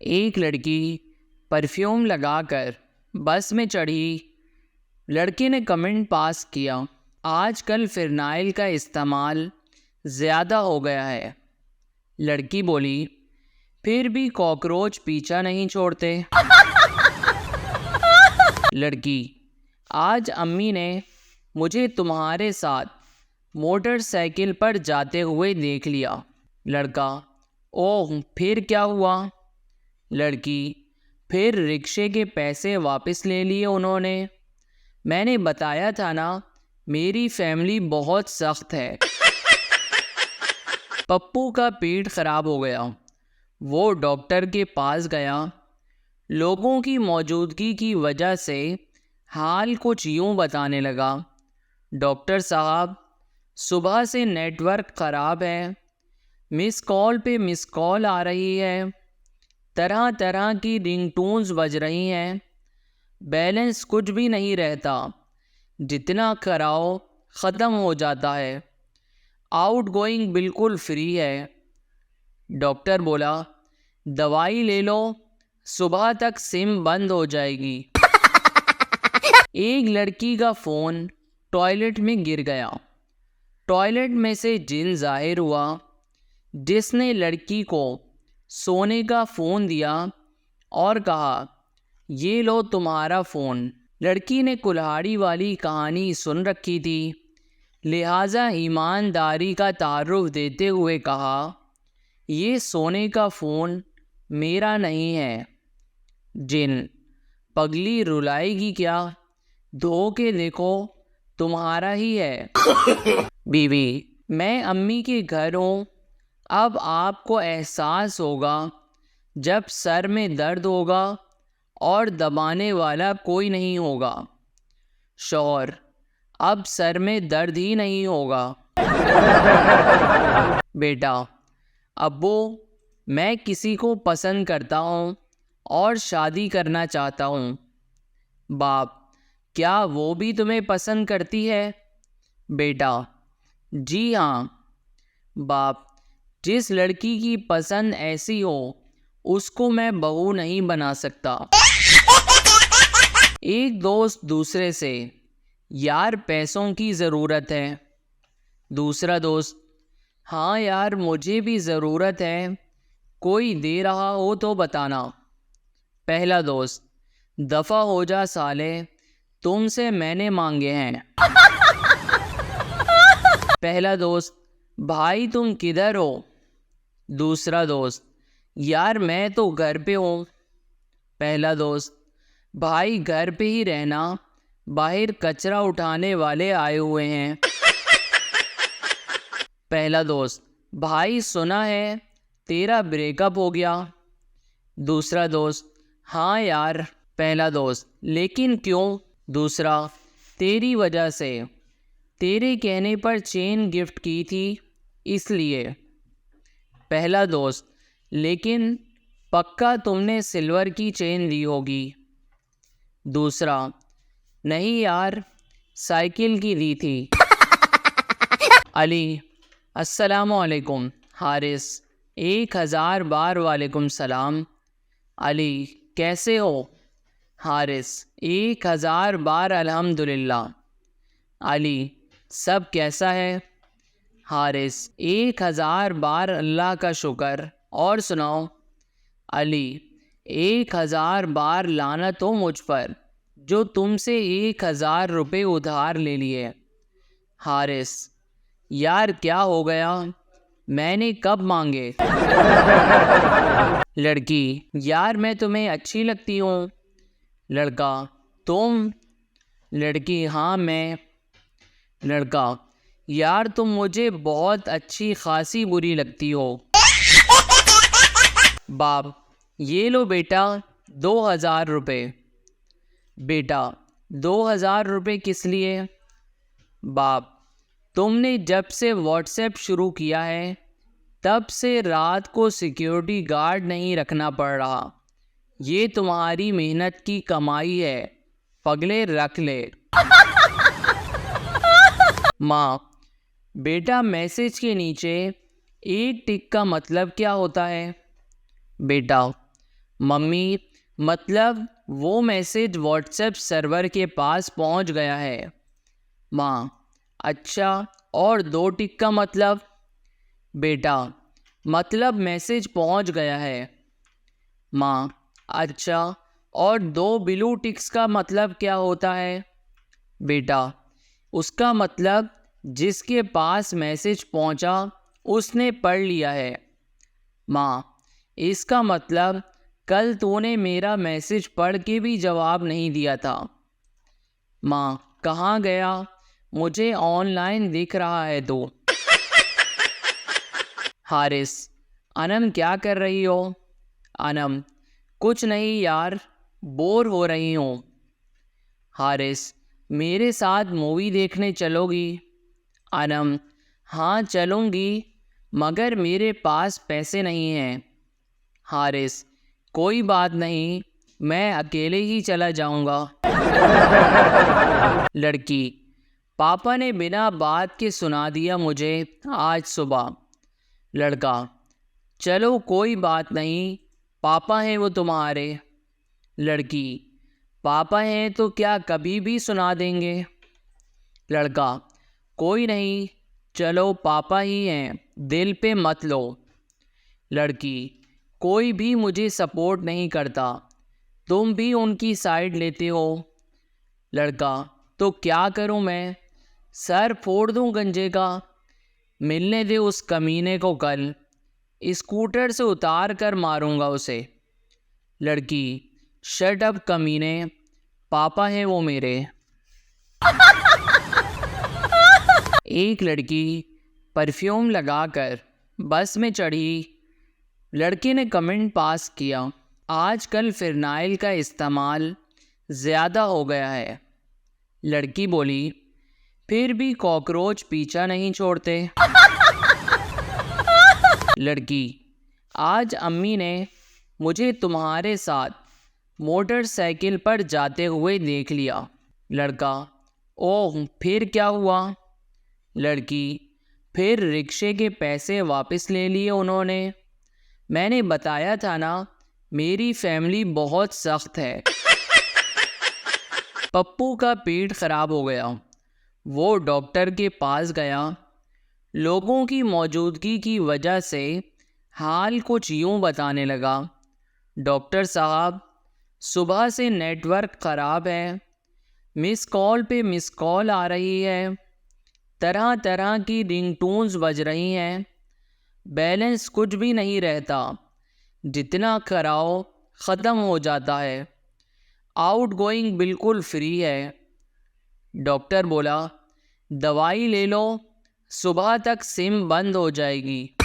एक लड़की परफ्यूम लगाकर बस में चढ़ी। लड़के ने कमेंट पास किया, आजकल फिनाइल का इस्तेमाल ज़्यादा हो गया है। लड़की बोली, फिर भी कॉकरोच पीछा नहीं छोड़ते। लड़की, आज अम्मी ने मुझे तुम्हारे साथ मोटरसाइकिल पर जाते हुए देख लिया। लड़का, ओह फिर क्या हुआ? लड़की, फिर रिक्शे के पैसे वापस ले लिए उन्होंने। मैंने बताया था ना, मेरी फैमिली बहुत सख्त है। पप्पू का पेट खराब हो गया। वो डॉक्टर के पास गया। लोगों की मौजूदगी की वजह से हाल कुछ यूं बताने लगा, डॉक्टर साहब, सुबह से नेटवर्क ख़राब है, मिस कॉल पे मिस कॉल आ रही है, तरह तरह की रिंगटोन्स बज रही हैं, बैलेंस कुछ भी नहीं रहता, जितना कराओ ख़त्म हो जाता है, आउट गोइंग बिल्कुल फ्री है। डॉक्टर बोला, दवाई ले लो, सुबह तक सिम बंद हो जाएगी। एक लड़की का फ़ोन टॉयलेट में गिर गया। टॉयलेट में से जिन जाहिर हुआ, जिसने लड़की को सोने का फ़ोन दिया और कहा, ये लो तुम्हारा फ़ोन। लड़की ने कुल्हाड़ी वाली कहानी सुन रखी थी, लिहाजा ईमानदारी का तारुफ देते हुए कहा, ये सोने का फ़ोन मेरा नहीं है। जिन, पगली रुलाएगी क्या? धो के देखो, तुम्हारा ही है। बीवी, मैं अम्मी के घर हूँ। अब आपको एहसास होगा जब सर में दर्द होगा और दबाने वाला कोई नहीं होगा। शौहर, अब सर में दर्द ही नहीं होगा। बेटा, अब्बू, मैं किसी को पसंद करता हूँ और शादी करना चाहता हूँ। बाप, क्या वो भी तुम्हें पसंद करती है? बेटा, जी हाँ। बाप, जिस लड़की की पसंद ऐसी हो उसको मैं बहू नहीं बना सकता। एक दोस्त दूसरे से, यार पैसों की ज़रूरत है। दूसरा दोस्त, हाँ यार मुझे भी ज़रूरत है, कोई दे रहा हो तो बताना। पहला दोस्त, दफ़ा हो जा साले, तुमसे मैंने मांगे हैं। पहला दोस्त, भाई तुम किधर हो? दूसरा दोस्त, यार मैं तो घर पे हूँ। पहला दोस्त, भाई घर पे ही रहना, बाहर कचरा उठाने वाले आए हुए हैं। पहला दोस्त, भाई सुना है तेरा ब्रेकअप हो गया। दूसरा दोस्त, हाँ यार। पहला दोस्त, लेकिन क्यों? दूसरा, तेरी वजह से, तेरे कहने पर चेन गिफ्ट की थी इसलिए। पहला दोस्त, लेकिन पक्का तुमने सिल्वर की चेन ली होगी। दूसरा, नहीं यार, साइकिल की ली थी। अली, अस्सलामु अलैकुम। हारिस, 1000 बार वालेकुम सलाम। अली, कैसे हो? हारिस, 1000 बार अल्हम्दुलिल्लाह। अली, सब कैसा है? हारिस, 1000 बार अल्लाह का शुक्र। और सुनाओ? अली, 1000 बार लानत हो मुझ पर जो तुमसे 1000 रुपये उधार ले लिए। हारिस, यार क्या हो गया, मैंने कब मांगे? लड़की, यार मैं तुम्हें अच्छी लगती हूँ। लड़का, तुम? लड़की, हाँ मैं। लड़का, यार तुम मुझे बहुत अच्छी खासी बुरी लगती हो। बाप, ये लो बेटा 2000 रुपये। बेटा, 2000 रुपये किस लिए? बाप, तुमने जब से व्हाट्सएप शुरू किया है तब से रात को सिक्योरिटी गार्ड नहीं रखना पड़ रहा। ये तुम्हारी मेहनत की कमाई है, पगले रख ले। माँ, बेटा मैसेज के नीचे एक टिक का मतलब क्या होता है? बेटा, मम्मी, मतलब वो मैसेज व्हाट्सएप सर्वर के पास पहुंच गया है। माँ, अच्छा, और 2 टिक का मतलब? बेटा, मतलब मैसेज पहुंच गया है। माँ, अच्छा, और 2 ब्लू टिक्स का मतलब क्या होता है? बेटा, उसका मतलब जिसके पास मैसेज पहुंचा उसने पढ़ लिया है। माँ, इसका मतलब कल तूने मेरा मैसेज पढ़ के भी जवाब नहीं दिया था। माँ, कहाँ गया? मुझे ऑनलाइन दिख रहा है तो। हारिस, अनम क्या कर रही हो? अनम, कुछ नहीं यार, बोर हो रही हूँ। हारिस, मेरे साथ मूवी देखने चलोगी? अनम, हाँ चलूँगी, मगर मेरे पास पैसे नहीं हैं। हारिस, कोई बात नहीं, मैं अकेले ही चला जाऊँगा। लड़की, पापा ने बिना बात के सुना दिया मुझे आज सुबह। लड़का, चलो कोई बात नहीं, पापा हैं वो तुम्हारे। लड़की, पापा हैं तो क्या कभी भी सुना देंगे? लड़का, कोई नहीं, चलो पापा ही हैं, दिल पे मत लो। लड़की, कोई भी मुझे सपोर्ट नहीं करता, तुम भी उनकी साइड लेते हो। लड़का, तो क्या करूं मैं? सर फोड़ दूं गंजे का? मिलने दे उस कमीने को कल, स्कूटर से उतार कर मारूंगा उसे। लड़की, शट अप कमीने, पापा हैं वो मेरे। एक लड़की परफ्यूम लगाकर बस में चढ़ी। लड़के ने कमेंट पास किया, आजकल फिनाइल का इस्तेमाल ज़्यादा हो गया है। लड़की बोली, फिर भी कॉकरोच पीछा नहीं छोड़ते। लड़की, आज अम्मी ने मुझे तुम्हारे साथ मोटरसाइकिल पर जाते हुए देख लिया। लड़का, ओह फिर क्या हुआ? लड़की, फिर रिक्शे के पैसे वापस ले लिए उन्होंने। मैंने बताया था ना, मेरी फैमिली बहुत सख्त है। पप्पू का पेट खराब हो गया। वो डॉक्टर के पास गया। लोगों की मौजूदगी की वजह से हाल कुछ यूं बताने लगा, डॉक्टर साहब, सुबह से नेटवर्क ख़राब है, मिस कॉल पे मिस कॉल आ रही है, तरह तरह की रिंगटोन्स बज रही हैं, बैलेंस कुछ भी नहीं रहता, जितना कराओ ख़त्म हो जाता है, आउट गोइंग बिल्कुल फ्री है। डॉक्टर बोला, दवाई ले लो, सुबह तक सिम बंद हो जाएगी।